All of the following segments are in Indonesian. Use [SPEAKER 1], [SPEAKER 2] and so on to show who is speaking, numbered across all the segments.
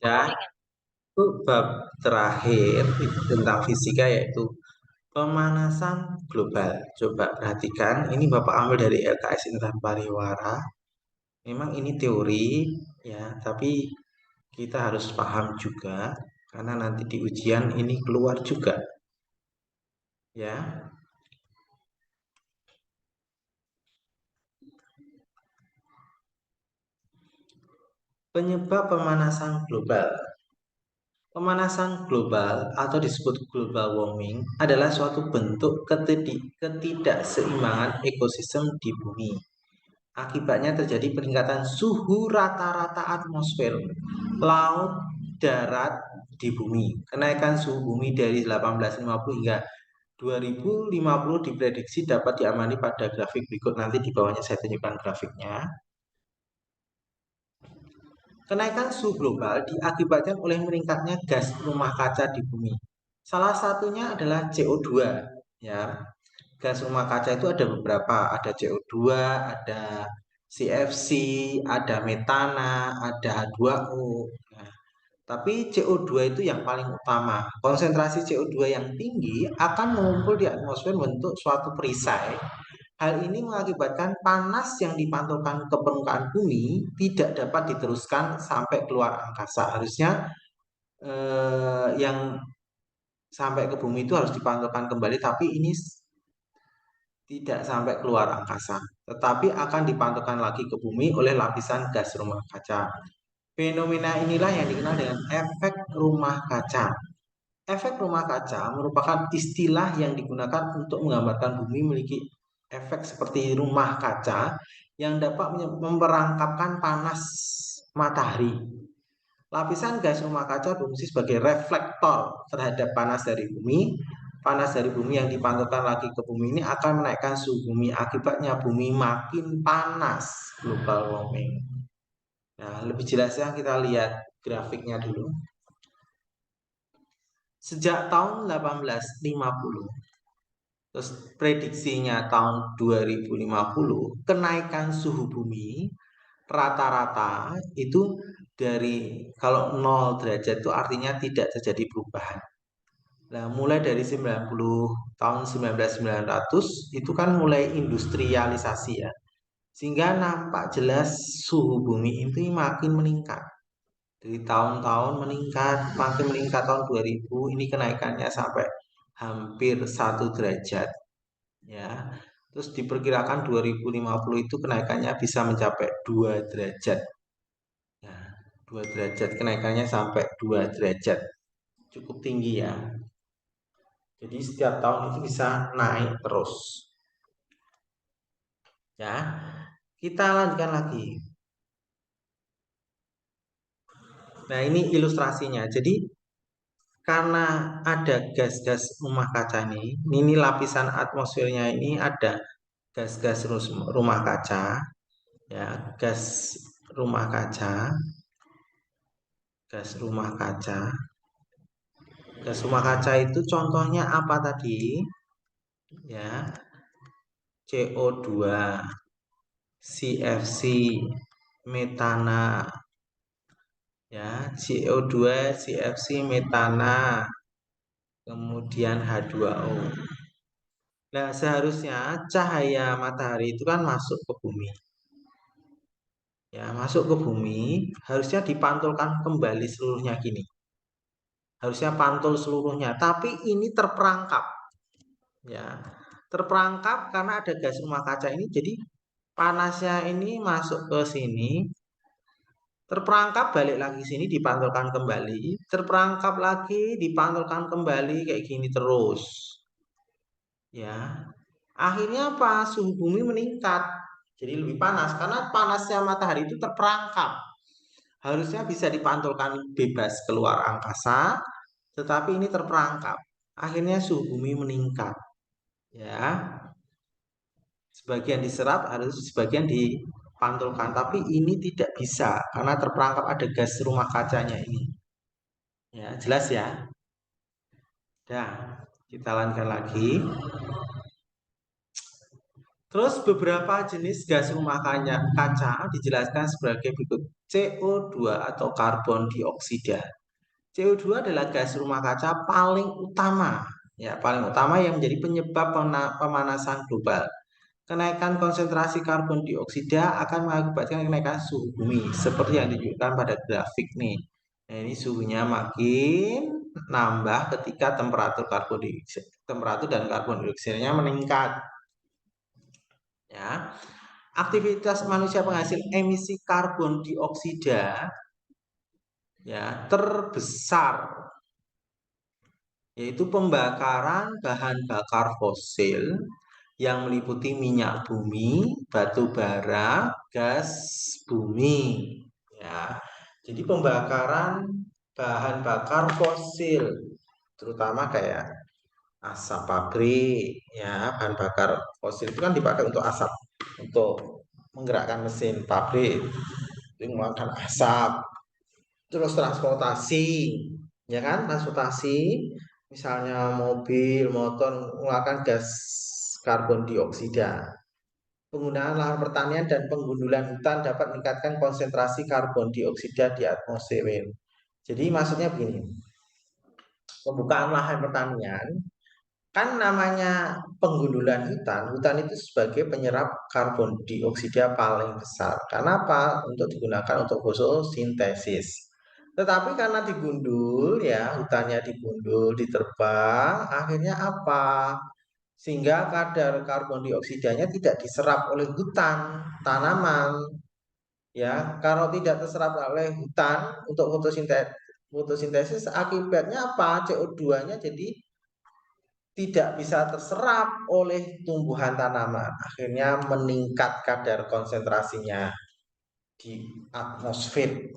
[SPEAKER 1] Ya, itu bab terakhir tentang fisika yaitu pemanasan global. Coba perhatikan, ini Bapak ambil dari LKS Intan Pariwara. Memang ini teori ya, tapi kita harus paham juga karena nanti di ujian ini keluar juga ya. Penyebab pemanasan global. Pemanasan global atau disebut global warming adalah suatu bentuk ketidakseimbangan ekosistem di bumi. Akibatnya terjadi peningkatan suhu rata-rata atmosfer, laut, darat di bumi. Kenaikan suhu bumi dari 1850 hingga 2050 diprediksi dapat diamati pada grafik berikut. Nanti di bawahnya saya tunjukkan grafiknya. Kenaikan suhu global diakibatkan oleh meningkatnya gas rumah kaca di bumi. Salah satunya adalah CO2. Ya, gas rumah kaca itu ada beberapa, ada CO2, ada CFC, ada metana, ada H2O. Nah, tapi CO2 itu yang paling utama. Konsentrasi CO2 yang tinggi akan mengumpul di atmosfer membentuk suatu perisai. Hal ini mengakibatkan panas yang dipantulkan ke permukaan bumi tidak dapat diteruskan sampai keluar angkasa. Harusnya yang sampai ke bumi itu harus dipantulkan kembali, tapi ini tidak sampai keluar angkasa, tetapi akan dipantulkan lagi ke bumi oleh lapisan gas rumah kaca. Fenomena inilah yang dikenal dengan efek rumah kaca. Efek rumah kaca merupakan istilah yang digunakan untuk menggambarkan bumi memiliki efek seperti rumah kaca yang dapat memperangkapkan panas matahari. Lapisan gas rumah kaca berfungsi sebagai reflektor terhadap panas dari bumi. Panas dari bumi yang dipantulkan lagi ke bumi ini akan menaikkan suhu bumi. Akibatnya bumi makin panas, global warming. Nah, lebih jelasnya kita lihat grafiknya dulu. Sejak tahun 1850, terus prediksinya tahun 2050, kenaikan suhu bumi rata-rata itu dari kalau 0 derajat itu artinya tidak terjadi perubahan. Nah, mulai dari 90 tahun 1900 itu kan mulai industrialisasi ya. Sehingga nampak jelas suhu bumi itu makin meningkat. Dari tahun-tahun meningkat, makin meningkat tahun 2000 ini kenaikannya sampai hampir 1 derajat ya. Terus diperkirakan 2050 itu kenaikannya bisa mencapai 2 derajat. Ya, 2 derajat kenaikannya sampai 2 derajat. Cukup tinggi ya. Jadi setiap tahun itu bisa naik terus. Ya, kita lanjutkan lagi. Nah, ini ilustrasinya. Jadi karena ada gas-gas rumah kaca ini lapisan atmosfernya ini ada gas-gas rumah kaca, ya, gas rumah kaca, gas rumah kaca. Gas rumah kaca itu contohnya apa tadi? Ya, CO2, CFC, metana, ya, CO2, CFC, metana, kemudian H2O. Nah, seharusnya cahaya matahari itu kan masuk ke bumi. Ya, masuk ke bumi, harusnya dipantulkan kembali seluruhnya gini. Harusnya pantul seluruhnya, tapi ini terperangkap. Ya, terperangkap karena ada gas rumah kaca ini, jadi panasnya ini masuk ke sini, terperangkap balik lagi sini dipantulkan kembali, terperangkap lagi dipantulkan kembali kayak gini terus. Ya, akhirnya apa? Suhu bumi meningkat. Jadi lebih panas karena panasnya matahari itu terperangkap. Harusnya bisa dipantulkan bebas keluar angkasa, tetapi ini terperangkap. Akhirnya suhu bumi meningkat. Ya, sebagian diserap, harus sebagian dipantulkan, tapi ini tidak bisa karena terperangkap ada gas rumah kacanya ini. Ya, jelas ya. Nah, kita lanjutkan lagi. Terus beberapa jenis gas rumah kaca dijelaskan sebagai berikut. CO2 atau karbon dioksida. CO2 adalah gas rumah kaca paling utama, ya paling utama yang menjadi penyebab pemanasan global. Kenaikan konsentrasi karbon dioksida akan mengakibatkan kenaikan suhu bumi, seperti yang ditunjukkan pada grafik nih. Nah, ini suhunya makin nambah ketika temperatur dan karbon dioksidanya meningkat. Ya, aktivitas manusia penghasil emisi karbon dioksida ya terbesar yaitu pembakaran bahan bakar fosil yang meliputi minyak bumi, batu bara, gas bumi. Ya, jadi pembakaran bahan bakar fosil, terutama kayak asap pabrik, ya bahan bakar fosil itu kan dipakai untuk asap, untuk menggerakkan mesin pabrik, itu mengeluarkan asap. Terus transportasi, ya kan, transportasi, misalnya mobil, motor mengeluarkan gas karbon dioksida. Penggunaan lahan pertanian dan penggundulan hutan dapat meningkatkan konsentrasi karbon dioksida di atmosfer. Jadi maksudnya begini, pembukaan lahan pertanian kan namanya penggundulan hutan. Hutan itu sebagai penyerap karbon dioksida paling besar. Karena apa? Untuk digunakan untuk fotosintesis. Tetapi karena digundul ya, hutannya digundul, diterbang, akhirnya apa? Sehingga kadar karbon dioksidanya tidak diserap oleh hutan, tanaman. Ya, kalau tidak terserap oleh hutan untuk fotosintesis, akibatnya apa? CO2-nya jadi tidak bisa terserap oleh tumbuhan tanaman. Akhirnya meningkat kadar konsentrasinya di atmosfer.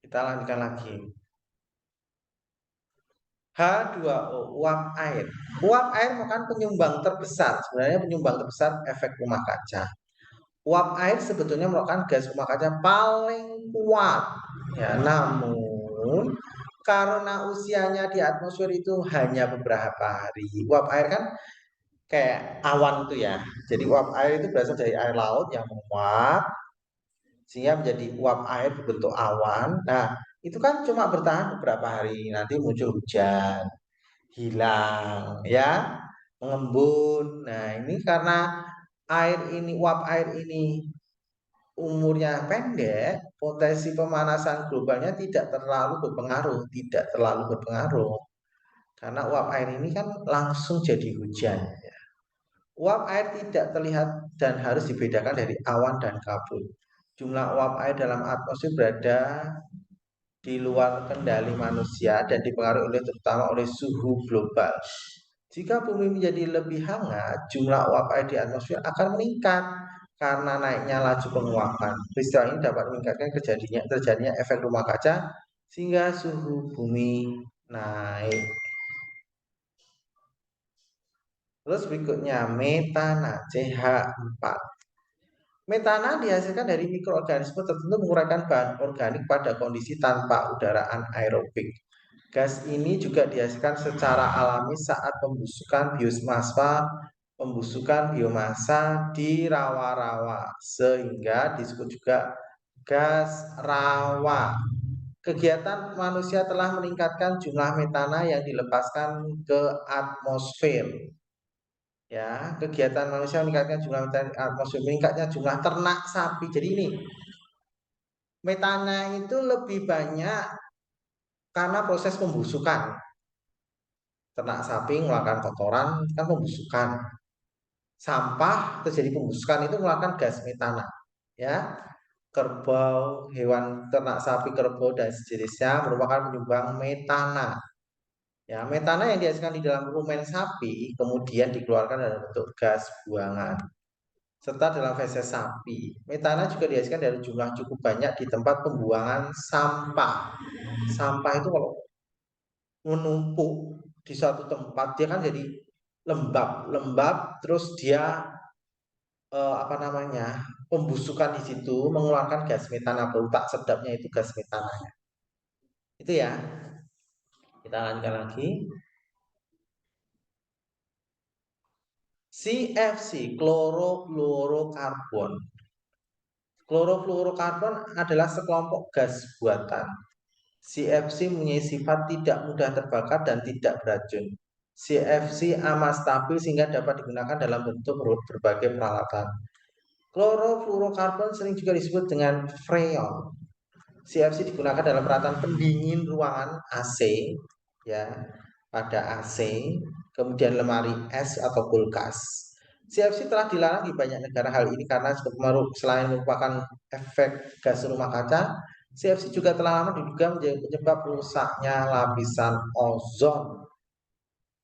[SPEAKER 1] Kita lanjutkan lagi. H2O, uap air. Uap air merupakan penyumbang terbesar. Sebenarnya penyumbang terbesar efek rumah kaca. Uap air sebetulnya merupakan gas rumah kaca paling kuat. Ya, namun karena usianya di atmosfer itu hanya beberapa hari. Uap air kan kayak awan itu ya. Jadi uap air itu berasal dari air laut yang menguap sehingga menjadi uap air berbentuk awan. Nah, itu kan cuma bertahan beberapa hari. Nanti muncul hujan, hilang, ya, mengembun. Nah, ini karena air ini, uap air ini umurnya pendek, potensi pemanasan globalnya tidak terlalu berpengaruh. Karena uap air ini kan langsung jadi hujan. Uap air tidak terlihat dan harus dibedakan dari awan dan kabut. Jumlah uap air dalam atmosfer berada di luar kendali manusia dan dipengaruhi terutama oleh suhu global. Jika bumi menjadi lebih hangat, jumlah uap air di atmosfer akan meningkat karena naiknya laju penguapan. Peristiwa ini dapat meningkatkan terjadinya efek rumah kaca sehingga suhu bumi naik. Terus berikutnya metana CH4. Metana dihasilkan dari mikroorganisme tertentu menguraikan bahan organik pada kondisi tanpa udara anaerobik. Gas ini juga dihasilkan secara alami saat pembusukan biomasa di rawa-rawa, sehingga disebut juga gas rawa. Kegiatan manusia telah meningkatkan jumlah metana yang dilepaskan ke atmosfer. Ya, kegiatan manusia meningkatkan jumlah metana atmosfer, meningkatnya jumlah ternak sapi. Jadi ini metana itu lebih banyak karena proses pembusukan. Ternak sapi mengeluarkan kotoran kan pembusukan. Sampah terjadi pembusukan itu mengeluarkan gas metana. Ya, kerbau, hewan ternak sapi, kerbau dan sejenisnya merupakan penyumbang metana. Ya, metana yang dihasilkan di dalam rumen sapi kemudian dikeluarkan dalam bentuk gas buangan serta dalam feses sapi. Metana juga dihasilkan dari jumlah cukup banyak di tempat pembuangan sampah. Sampah itu kalau menumpuk di suatu tempat dia kan jadi lembab, terus dia apa namanya, pembusukan di situ mengeluarkan gas metana, bau tak sedapnya itu gas metananya. Itu ya. Kita lanjutkan lagi. CFC, klorofluorokarbon. Klorofluorokarbon adalah sekelompok gas buatan. CFC mempunyai sifat tidak mudah terbakar dan tidak beracun. CFC amat stabil sehingga dapat digunakan dalam bentuk berbagai peralatan. Klorofluorokarbon sering juga disebut dengan freon. CFC digunakan dalam peralatan pendingin ruangan AC, ya, pada AC, kemudian lemari es atau kulkas. CFC telah dilarang di banyak negara. Hal ini karena selain merupakan efek gas rumah kaca, CFC juga telah lama diduga menjadi penyebab rusaknya lapisan ozon.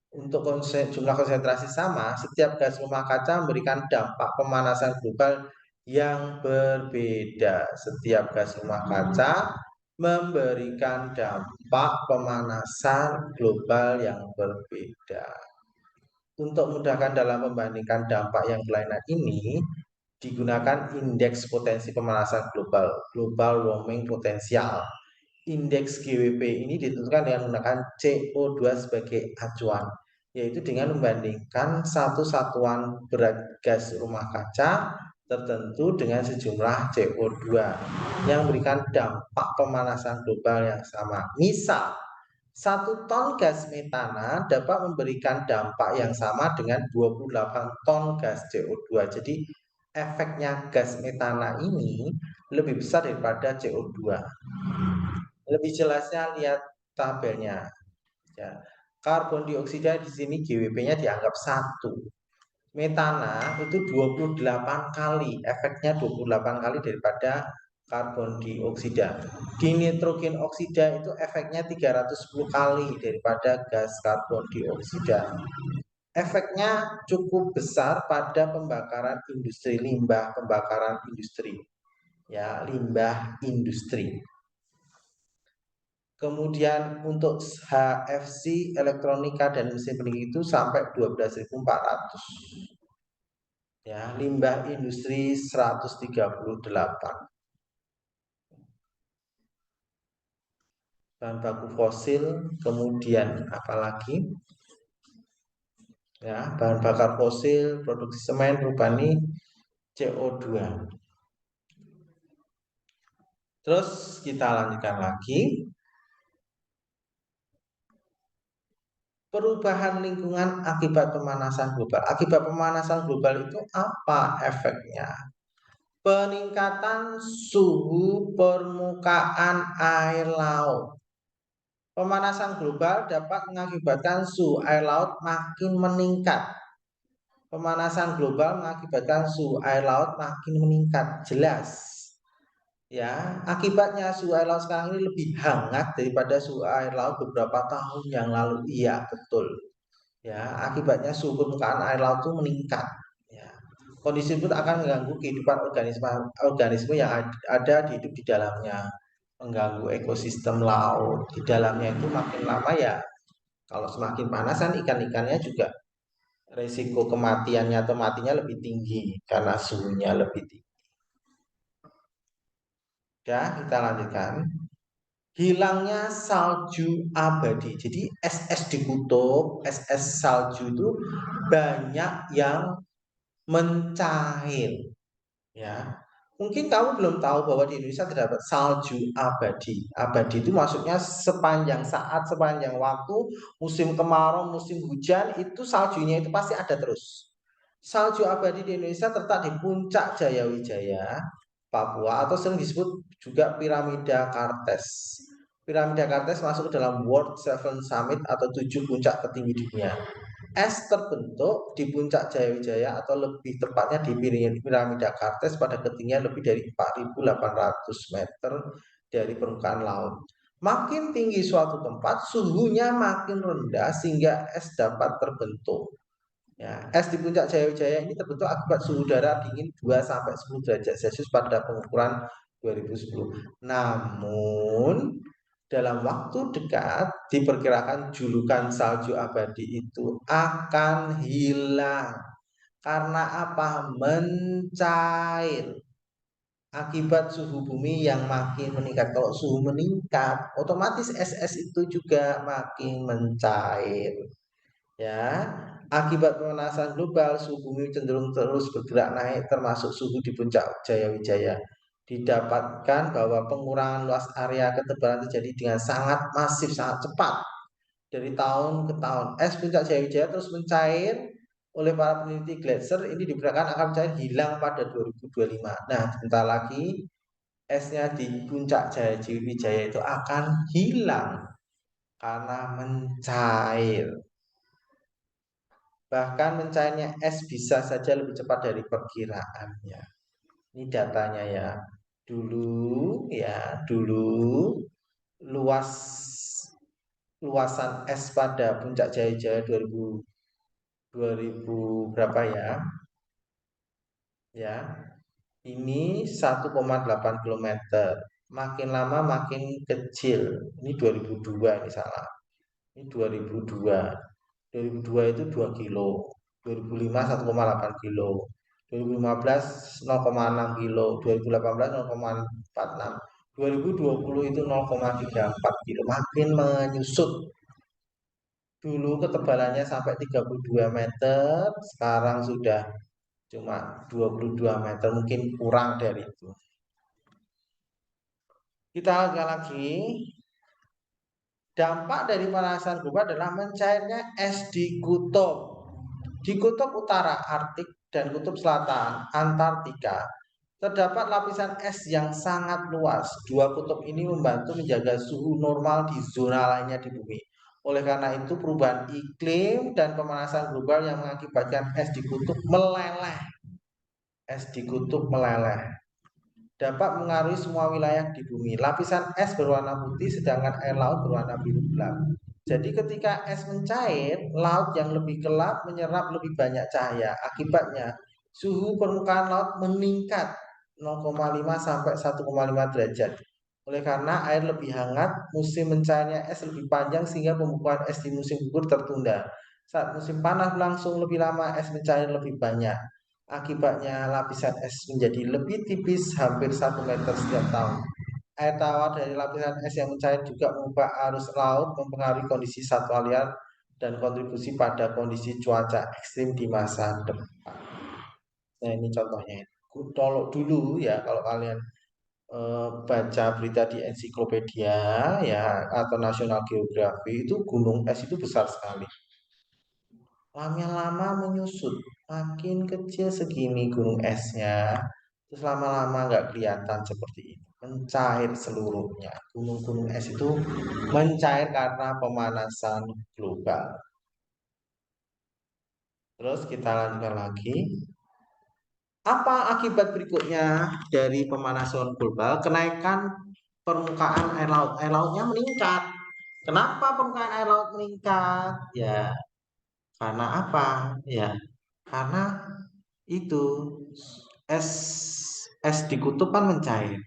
[SPEAKER 1] Untuk jumlah konsentrasi sama, setiap gas rumah kaca memberikan dampak pemanasan global yang berbeda. Setiap gas rumah kaca memberikan dampak pemanasan global yang berbeda. Untuk memudahkan dalam membandingkan dampak yang berlainan ini, digunakan indeks potensi pemanasan global, global warming potential. Indeks GWP ini ditentukan dengan menggunakan CO2 sebagai acuan, yaitu dengan membandingkan satu satuan berat gas rumah kaca tertentu dengan sejumlah CO2 yang memberikan dampak pemanasan global yang sama. Misal, 1 ton gas metana dapat memberikan dampak yang sama dengan 28 ton gas CO2. Jadi, efeknya gas metana ini lebih besar daripada CO2. Lebih jelasnya lihat tabelnya. Ya. Karbon dioksida di sini GWP-nya dianggap 1. Metana itu 28 kali, efeknya 28 kali daripada karbon dioksida. Di nitrogen oksida itu efeknya 310 kali daripada gas karbon dioksida. Efeknya cukup besar pada pembakaran industri, limbah pembakaran industri. Ya, limbah industri. Kemudian untuk HFC, elektronika dan mesin pendingin itu sampai 12.400. Ya, limbah industri 138. Bahan baku fosil, kemudian apalagi? Ya, bahan bakar fosil, produksi semen, perubahan CO2. Terus kita lanjutkan lagi. Perubahan lingkungan akibat pemanasan global. Akibat pemanasan global itu apa efeknya? Peningkatan suhu permukaan air laut. Pemanasan global dapat mengakibatkan suhu air laut makin meningkat. Pemanasan global mengakibatkan suhu air laut makin meningkat. Jelas. Ya, akibatnya suhu air laut sekarang ini lebih hangat daripada suhu air laut beberapa tahun yang lalu. Iya, betul. Ya, akibatnya suhu permukaan air laut itu meningkat. Ya. Kondisi tersebut akan mengganggu kehidupan organisme yang ada di hidup di dalamnya, mengganggu ekosistem laut di dalamnya. Itu makin lama ya, kalau semakin panasan ikan-ikannya juga resiko kematiannya atau matinya lebih tinggi karena suhunya lebih tinggi. Ya, kita lanjutkan. Hilangnya salju abadi. Jadi es-es di kutub, es-es salju itu banyak yang mencair. Ya, mungkin kamu belum tahu bahwa di Indonesia terdapat salju abadi. Abadi itu maksudnya sepanjang saat, sepanjang waktu, musim kemarau, musim hujan, itu saljunya itu pasti ada terus. Salju abadi di Indonesia terletak di puncak Jayawijaya, Papua, atau sering disebut juga piramida Kartes. Piramida Kartes masuk ke dalam World Seven Summit atau 7 puncak tertinggi dunia. Es terbentuk di puncak Jayawijaya atau lebih tepatnya di piramida Kartes pada ketinggian lebih dari 4.800 meter dari permukaan laut. Makin tinggi suatu tempat, suhunya makin rendah sehingga es dapat terbentuk. Ya, es di puncak Jayawijaya ini terbentuk akibat suhu udara dingin 2-10 derajat Celcius pada pengukuran 2010. Namun, dalam waktu dekat diperkirakan julukan salju abadi itu akan hilang. Karena apa? Mencair. Akibat suhu bumi yang makin meningkat. Kalau suhu meningkat, otomatis es-es itu juga makin mencair. Ya. Akibat pemanasan global, suhu bumi cenderung terus bergerak naik termasuk suhu di puncak Jaya Wijaya. Didapatkan bahwa pengurangan luas area ketebalan terjadi dengan sangat masif, sangat cepat dari tahun ke tahun. Es puncak Jaya Wijaya terus mencair oleh para peneliti gletser ini diperkirakan akan mencair hilang pada 2025. Nah, sebentar lagi esnya di puncak Jaya Wijaya itu akan hilang karena mencair. Bahkan mencairnya es bisa saja lebih cepat dari perkiraannya. Ini datanya ya. Dulu luas luasan es pada puncak Jaya 2000 berapa ya? Ya, ini 1,8 kilometer. Makin lama makin kecil. Ini 2002 ini salah. Ini 2002. 2002 itu 2 kilo. 2005 1,8 kilo. 2015 0,6 kilo. 2018 0,46. 2020 itu 0,34 kilo. Makin menyusut. Dulu ketebalannya sampai 32 meter, sekarang sudah cuma 22 meter, mungkin kurang dari itu. Kita lihat lagi, dampak dari pemanasan global adalah mencairnya es di kutub. Di kutub utara Arktik dan kutub selatan Antartika terdapat lapisan es yang sangat luas. Dua kutub ini membantu menjaga suhu normal di zona lainnya di bumi. Oleh karena itu, perubahan iklim dan pemanasan global yang mengakibatkan es di kutub meleleh. Es di kutub meleleh dapat mengaruhi semua wilayah di bumi. Lapisan es berwarna putih sedangkan air laut berwarna biru gelap. Jadi ketika es mencair, laut yang lebih gelap menyerap lebih banyak cahaya. Akibatnya, suhu permukaan laut meningkat 0,5 sampai 1,5 derajat. Oleh karena air lebih hangat, musim mencairnya es lebih panjang sehingga pembukaan es di musim gugur tertunda. Saat musim panas berlangsung lebih lama, es mencair lebih banyak. Akibatnya lapisan es menjadi lebih tipis hampir 1 meter setiap tahun. Air tawar dari lapisan es yang mencair juga mengubah arus laut, mempengaruhi kondisi satwa liar, dan kontribusi pada kondisi cuaca ekstrim di masa depan. Nah ini contohnya. Kalau dulu ya, kalau kalian baca berita di ensiklopedia ya atau National Geography itu gunung es itu besar sekali. Lama-lama menyusut, makin kecil segini gunung esnya, terus lama-lama nggak kelihatan seperti ini, mencair seluruhnya. Gunung-gunung es itu mencair karena pemanasan global. Terus kita lanjutkan lagi. Apa akibat berikutnya dari pemanasan global? Kenaikan permukaan air laut. Air lautnya meningkat. Kenapa permukaan air laut meningkat? Ya, karena apa? Ya, karena itu es es di kutub kan mencair.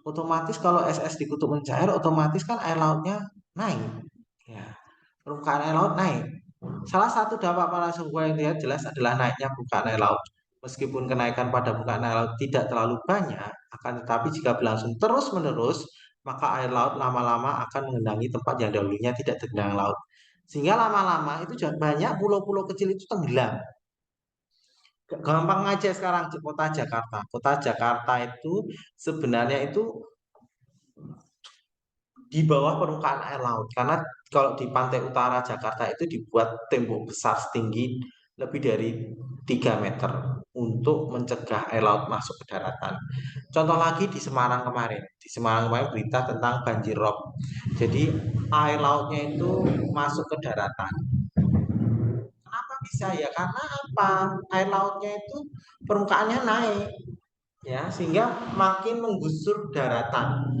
[SPEAKER 1] Otomatis kalau es di kutub mencair, otomatis kan air lautnya naik. Ya, permukaan air laut naik. Salah satu dampak pemanasan global yang dilihat jelas adalah naiknya permukaan air laut. Meskipun kenaikan pada permukaan air laut tidak terlalu banyak, akan tetapi jika berlangsung terus-menerus, maka air laut lama-lama akan mengendangi tempat yang dahulunya tidak tergenang laut. Sehingga lama-lama itu banyak pulau-pulau kecil itu tenggelam. Gampang aja sekarang di kota Jakarta. Kota Jakarta itu sebenarnya itu di bawah permukaan air laut. Karena kalau di pantai utara Jakarta itu dibuat tembok besar setinggi lebih dari 3 meter untuk mencegah air laut masuk ke daratan. Contoh lagi di Semarang kemarin. Di Semarang kemarin berita tentang banjir rob. Jadi air lautnya itu masuk ke daratan. Kenapa bisa ya? Karena apa? Air lautnya itu permukaannya naik ya sehingga makin menggusur daratan.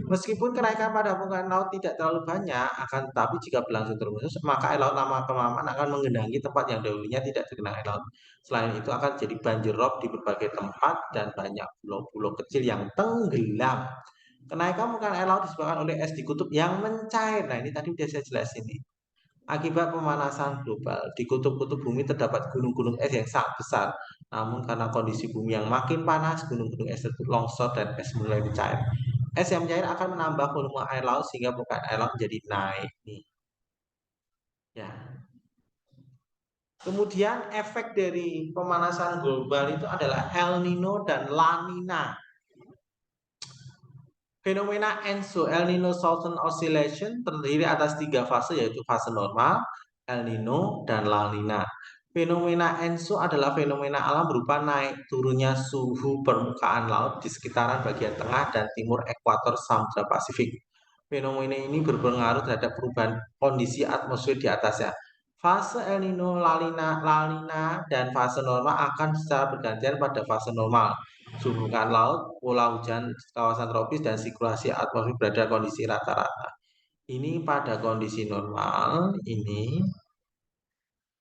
[SPEAKER 1] Meskipun kenaikan pada permukaan laut tidak terlalu banyak, akan tetapi jika berlangsung terus, maka air laut lama kelamaan akan menggenangi tempat yang dahulunya tidak tergenang air laut. Selain itu akan jadi banjir rob di berbagai tempat dan banyak pulau-pulau kecil yang tenggelam. Kenaikan permukaan air laut disebabkan oleh es di kutub yang mencair. Nah ini tadi sudah saya jelasin nih. Akibat pemanasan global, di kutub-kutub bumi terdapat gunung-gunung es yang sangat besar. Namun karena kondisi bumi yang makin panas, gunung-gunung es tersebut longsor dan es mulai mencair. Es yang mencair akan menambah volume air laut sehingga permukaan air laut menjadi naik. Nih. Ya. Kemudian efek dari pemanasan global itu adalah El Nino dan La Nina. Fenomena ENSO, El Nino Southern Oscillation, terdiri atas 3 fase, yaitu fase normal, El Nino, dan La Nina. Fenomena ENSO adalah fenomena alam berupa naik turunnya suhu permukaan laut di sekitaran bagian tengah dan timur ekuator Samudra Pasifik. Fenomena ini berpengaruh terhadap perubahan kondisi atmosfer di atasnya. Fase El Nino, La Nina, dan fase normal akan secara bergantian pada fase normal. Suhu permukaan laut, pola hujan kawasan tropis, dan sirkulasi atmosfer berada kondisi rata-rata. Ini pada kondisi normal, ini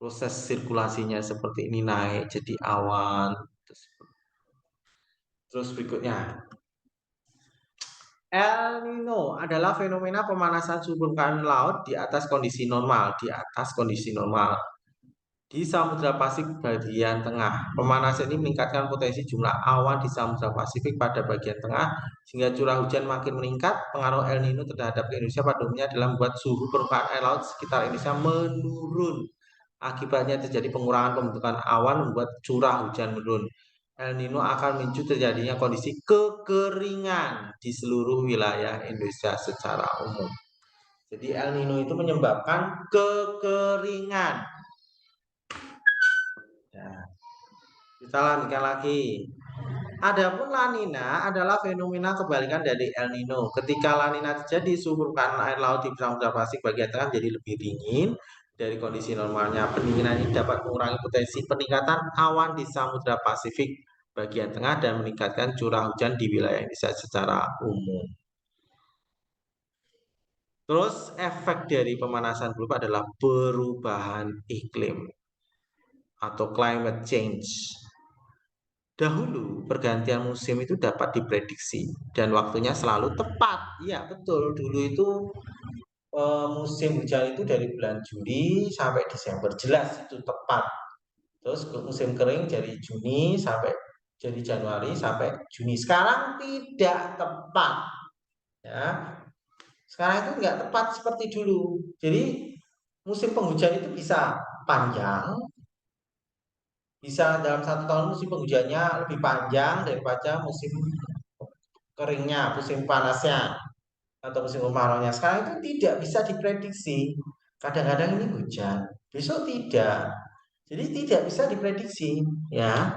[SPEAKER 1] proses sirkulasinya seperti ini naik jadi awan. Terus berikutnya, El Nino adalah fenomena pemanasan suhu permukaan laut di atas kondisi normal, di Samudra Pasifik bagian tengah. Pemanasan ini meningkatkan potensi jumlah awan di Samudra Pasifik pada bagian tengah sehingga curah hujan makin meningkat. Pengaruh El Nino terhadap Indonesia pada umumnya adalah membuat suhu permukaan air laut sekitar Indonesia menurun. Akibatnya terjadi pengurangan pembentukan awan membuat curah hujan menurun. El Nino akan memicu terjadinya kondisi kekeringan di seluruh wilayah Indonesia secara umum. Jadi El Nino itu menyebabkan kekeringan. Ya, kita lanjutkan lagi. Adapun La Nina adalah fenomena kebalikan dari El Nino. Ketika La Nina terjadi, suhu permukaan air laut di Samudra Pasifik bagian tengah menjadi lebih dingin dari kondisi normalnya. Pendinginan ini dapat mengurangi potensi peningkatan awan di Samudra Pasifik bagian tengah dan meningkatkan curah hujan di wilayah Indonesia secara umum. Terus efek dari pemanasan global adalah perubahan iklim atau climate change. Dahulu pergantian musim itu dapat diprediksi dan waktunya selalu tepat. Iya, betul. Dulu itu musim hujan itu dari bulan Juli sampai Desember, jelas itu tepat. Terus musim kering dari Juni sampai jadi Januari sampai Juni. Sekarang tidak tepat. Ya. Sekarang itu nggak tepat seperti dulu. Jadi musim penghujan itu bisa panjang, bisa dalam 1 tahun musim penghujannya lebih panjang daripada musim keringnya, musim panasnya, atau musim kemaraunya. Sekarang itu tidak bisa diprediksi. Kadang-kadang ini hujan, besok tidak. Jadi tidak bisa diprediksi, ya.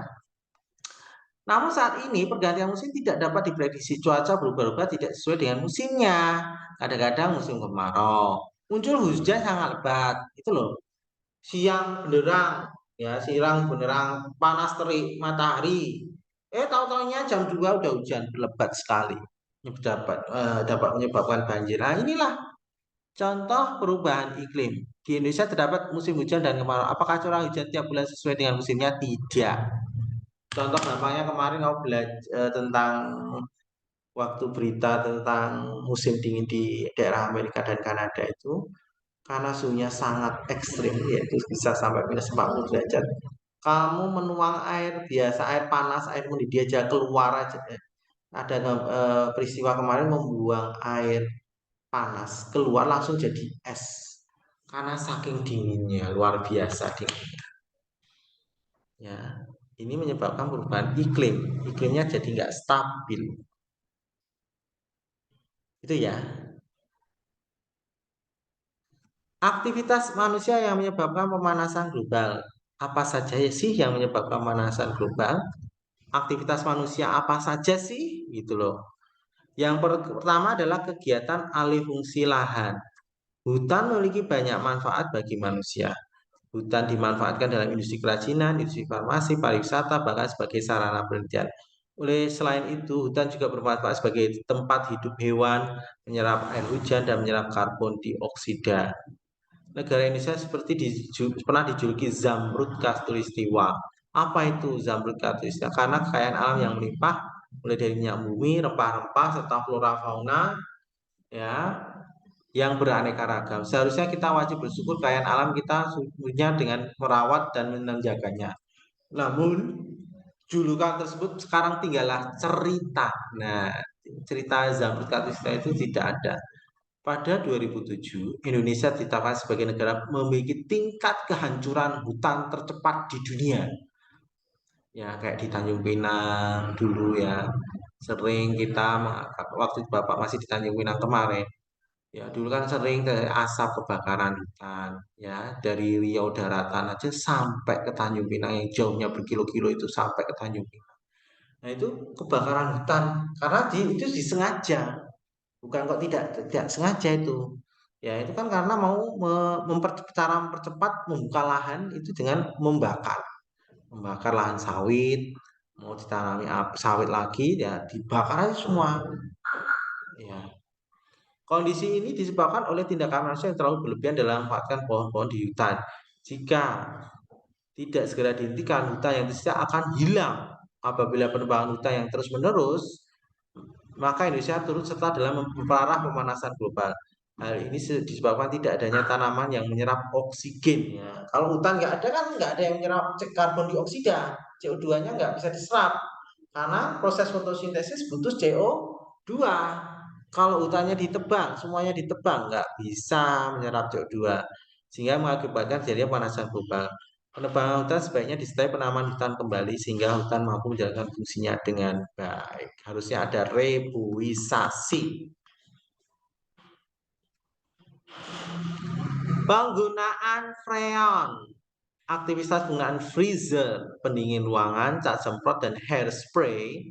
[SPEAKER 1] Namun saat ini pergantian musim tidak dapat diprediksi. Cuaca berubah-ubah tidak sesuai dengan musimnya. Kadang-kadang musim kemarau, muncul hujan sangat lebat, itu loh. Siang benderang, ya, siang benderang, panas terik matahari. Tahu-taunya jam 2 udah hujan berlebat sekali. Dapat menyebabkan banjir. Nah, inilah contoh perubahan iklim. Di Indonesia terdapat musim hujan dan kemarau. Apakah curah hujan tiap bulan sesuai dengan musimnya? Tidak. Contoh gampangnya kemarin kamu belajar tentang waktu berita tentang musim dingin di daerah Amerika dan Kanada itu, karena suhunya sangat ekstrim, yaitu bisa sampai minus 40 derajat. Kamu menuang air biasa, air panas, air mendidih aja keluar aja. Ada peristiwa kemarin membuang air panas keluar langsung jadi es karena saking dinginnya, luar biasa dinginnya. Ya, ini menyebabkan perubahan iklim. Iklimnya jadi nggak stabil. Itu ya. Aktivitas manusia yang menyebabkan pemanasan global. Apa saja sih yang menyebabkan pemanasan global? Aktivitas manusia apa saja sih? Gitu loh. Yang pertama adalah kegiatan alih fungsi lahan. Hutan memiliki banyak manfaat bagi manusia. Hutan dimanfaatkan dalam industri kerajinan, industri farmasi, pariwisata, bahkan sebagai sarana penelitian. Selain itu, hutan juga bermanfaat sebagai tempat hidup hewan, menyerap air hujan, dan menyerap karbon dioksida. Negara Indonesia seperti pernah dijuluki Zamrud Khatulistiwa. Apa itu Zamrud Khatulistiwa? Karena kekayaan alam yang melimpah, mulai dari minyak bumi, rempah-rempah, serta flora fauna, ya, yang beraneka ragam. Seharusnya kita wajib bersyukur kekayaan alam kita sesungguhnya dengan merawat dan menjaganya. Namun julukan tersebut sekarang tinggallah cerita. Nah, cerita Zamrud Khatulistiwa itu tidak ada. pada 2007, Indonesia ditetapkan sebagai negara memiliki tingkat kehancuran hutan tercepat di dunia. Ya, kayak di Tanjung Pinang dulu ya, sering kita waktu Bapak masih di Tanjung Pinang kemarin. Ya, dulu kan sering dari asap kebakaran hutan, ya, dari Riau daratan aja sampai ke Tanjung Pinang yang jauhnya berkilo-kilo itu sampai ke Tanjung Pinang. Nah, itu kebakaran hutan karena itu disengaja, bukan kok tidak sengaja itu. Ya, itu kan karena mau cara mempercepat membuka lahan itu dengan membakar lahan sawit, mau ditanami sawit lagi ya dibakar aja semua. Ya, kondisi ini disebabkan oleh tindakan manusia yang terlalu berlebihan dalam memanfaatkan pohon-pohon di hutan. Jika tidak segera dihentikan, hutan yang tersisa akan hilang. Apabila penebangan hutan yang terus-menerus, maka Indonesia turut serta dalam memperparah pemanasan global. Hal ini disebabkan tidak adanya tanaman yang menyerap oksigen. Ya. Kalau hutan nggak ada kan nggak ada yang menyerap karbon dioksida, CO2-nya nggak bisa diserap karena proses fotosintesis butuh CO2. Kalau hutannya ditebang, semuanya ditebang, nggak bisa menyerap CO2, sehingga mengakibatkan terjadinya pemanasan global. Penebangan hutan sebaiknya disertai penanaman hutan kembali sehingga hutan mampu menjalankan fungsinya dengan baik. Harusnya ada rebuisasi. Penggunaan freon. Aktivitas penggunaan freezer, pendingin ruangan, cat semprot, dan hairspray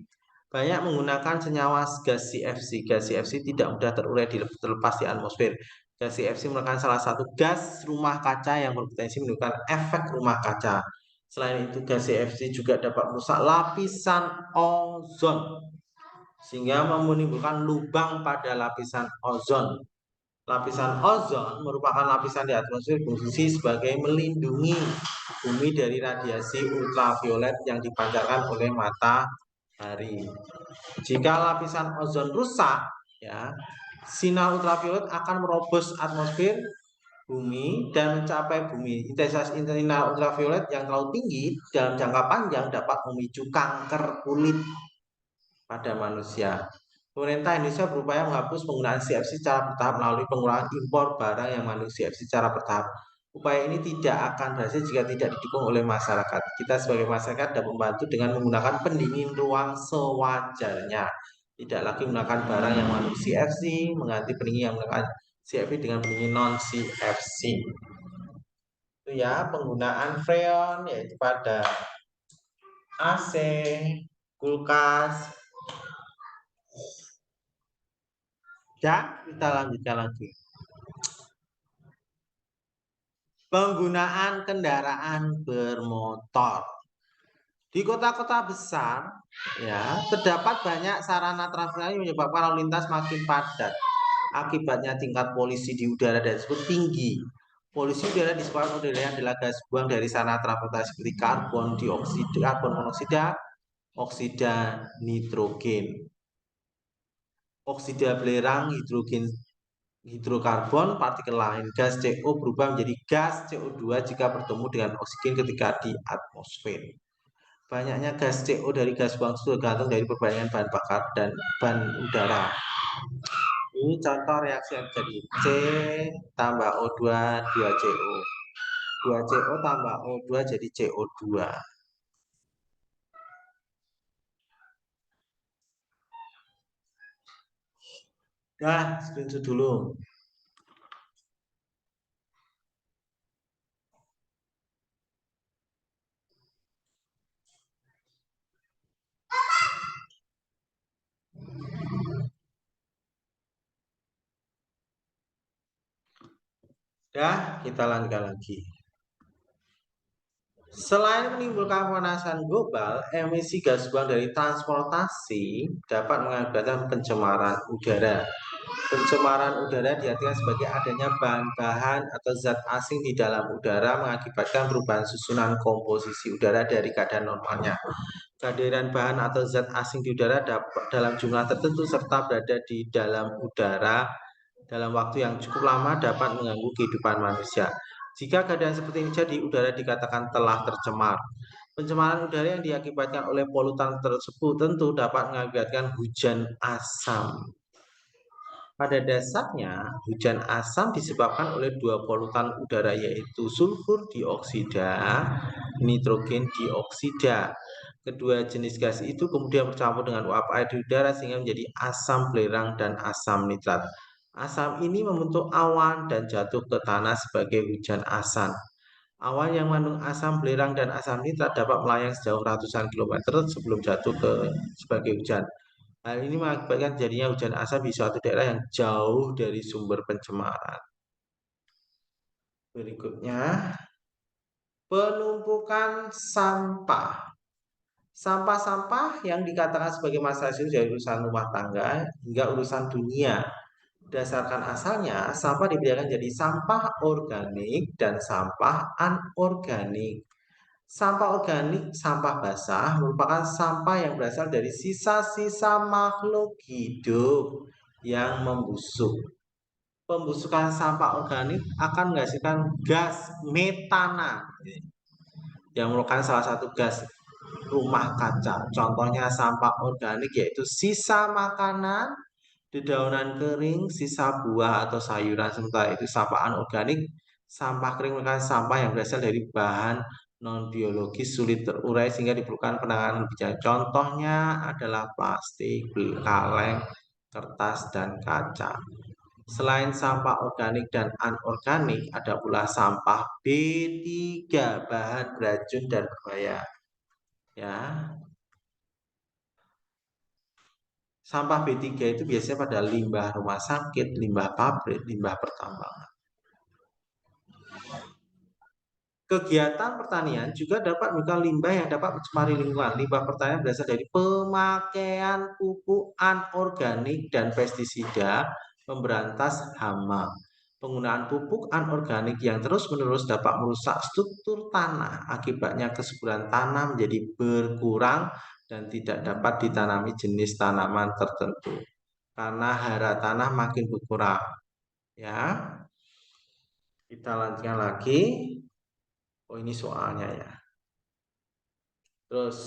[SPEAKER 1] banyak menggunakan senyawa gas CFC. Gas CFC tidak mudah terurai terlepas di atmosfer. Gas CFC merupakan salah satu gas rumah kaca yang berpotensi menimbulkan efek rumah kaca. Selain itu, gas CFC juga dapat merusak lapisan ozon sehingga menimbulkan lubang pada lapisan ozon. Lapisan ozon merupakan lapisan di atmosfer berfungsi sebagai melindungi bumi dari radiasi ultraviolet yang dipancarkan oleh matahari. Jika lapisan ozon rusak, ya, sinar ultraviolet akan merobos atmosfer bumi dan mencapai bumi. Intensitas sinar ultraviolet yang terlalu tinggi dalam jangka panjang dapat memicu kanker kulit pada manusia. Pemerintah Indonesia berupaya menghapus penggunaan CFC secara bertahap melalui pengurangan impor barang yang mengandung CFC secara bertahap. Upaya ini tidak akan berhasil jika tidak didukung oleh masyarakat. Kita sebagai masyarakat dapat membantu dengan menggunakan pendingin ruang sewajarnya. Tidak lagi menggunakan barang yang mengandung CFC, mengganti pendingin yang menggunakan CFC dengan pendingin non CFC. Itu ya penggunaan freon yaitu pada AC, kulkas. Ya, kita lanjutkan lagi. Penggunaan kendaraan bermotor. Di kota-kota besar, ya, terdapat banyak sarana transportasi yang menyebabkan lalu lintas makin padat. Akibatnya tingkat polusi di udara dan disebut tinggi. Polusi udara disebabkan udara adalah gas buang dari sarana transportasi seperti karbon dioksida, karbon monoksida, oksida nitrogen, oksida belerang, hidrokarbon, partikel lain. Gas CO berubah menjadi gas CO2 jika bertemu dengan oksigen ketika di atmosfer. Banyaknya gas CO dari gas buang tergantung dari perbandingan bahan bakar dan ban udara. Ini contoh reaksi yang terjadi. C tambah O2 2CO. 2CO tambah O2 jadi CO2. Nah, screenshot dulu. Dah, kita lanjutkan lagi. Selain menimbulkan pemanasan global, emisi gas buang dari transportasi dapat mengakibatkan pencemaran udara. Pencemaran udara diartikan sebagai adanya bahan-bahan atau zat asing di dalam udara mengakibatkan perubahan susunan komposisi udara dari keadaan normalnya. Kehadiran bahan atau zat asing di udara dapat dalam jumlah tertentu serta berada di dalam udara dalam waktu yang cukup lama dapat mengganggu kehidupan manusia. Jika keadaan seperti ini jadi, udara dikatakan telah tercemar. Pencemaran udara yang diakibatkan oleh polutan tersebut tentu dapat mengakibatkan hujan asam. Pada dasarnya, hujan asam disebabkan oleh dua polutan udara yaitu sulfur dioksida, nitrogen dioksida. Kedua jenis gas itu kemudian bercampur dengan uap air di udara sehingga menjadi asam belerang dan asam nitrat. Asam ini membentuk awan dan jatuh ke tanah sebagai hujan asam. Awan yang mengandung asam belerang dan asam nitrat dapat melayang sejauh ratusan kilometer sebelum jatuh ke sebagai hujan. Hal ini mengakibatkan jadinya hujan asam di suatu daerah yang jauh dari sumber pencemaran. Berikutnya, penumpukan sampah. Sampah-sampah yang dikatakan sebagai masalah serius dari urusan rumah tangga hingga urusan dunia. Berdasarkan asalnya, sampah dibedakan jadi sampah organik dan sampah anorganik. Sampah organik, sampah basah, merupakan sampah yang berasal dari sisa-sisa makhluk hidup yang membusuk. Pembusukan sampah organik akan menghasilkan gas metana yang merupakan salah satu gas rumah kaca. Contohnya sampah organik yaitu sisa makanan, dedaunan kering, sisa buah atau sayuran. Sementara itu sampah anorganik, sampah kering merupakan sampah yang berasal dari bahan non biologis sulit terurai sehingga diperlukan penanganan lebih jauh. Contohnya adalah plastik, kaleng, kertas, dan kaca. Selain sampah organik dan anorganik, ada pula sampah B3, bahan beracun dan berbahaya. Ya, sampah B3 itu biasanya pada limbah rumah sakit, limbah pabrik, limbah pertambangan. Kegiatan pertanian juga dapat menimbulkan limbah yang dapat mencemari lingkungan. Limbah pertanian berasal dari pemakaian pupuk anorganik dan pestisida pemberantas hama. Penggunaan pupuk anorganik yang terus-menerus dapat merusak struktur tanah. Akibatnya kesuburan tanah menjadi berkurang dan tidak dapat ditanami jenis tanaman tertentu karena hara tanah makin berkurang. Ya, kita lanjutkan lagi. Oh, ini soalnya ya. Terus,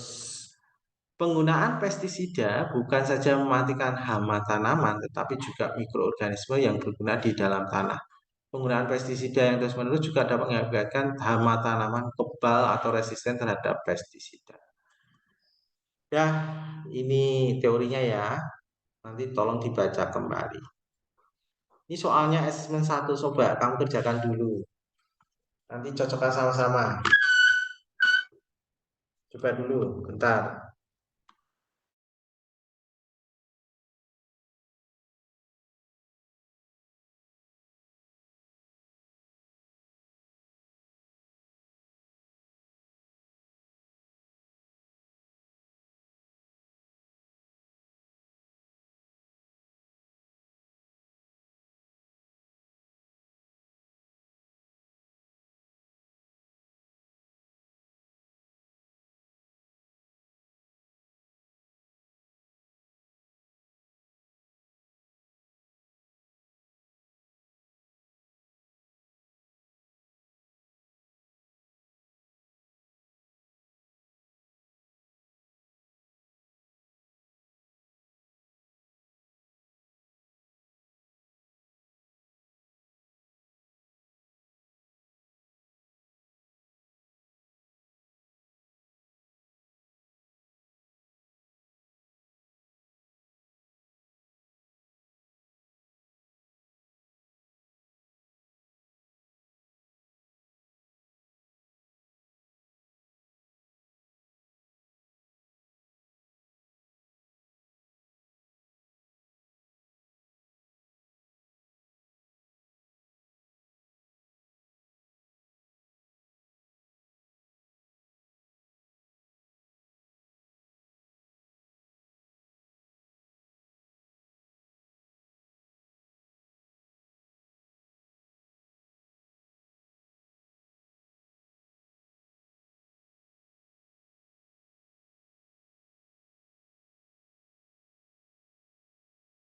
[SPEAKER 1] penggunaan pestisida bukan saja mematikan hama tanaman, tetapi juga mikroorganisme yang berguna di dalam tanah. Penggunaan pestisida yang terus-menerus juga dapat mengakibatkan hama tanaman kebal atau resisten terhadap pestisida. Ya, ini teorinya ya. Nanti tolong dibaca kembali. Ini soalnya asesmen 1, coba kamu kerjakan dulu. Nanti cocokkan sama-sama. Coba dulu, bentar.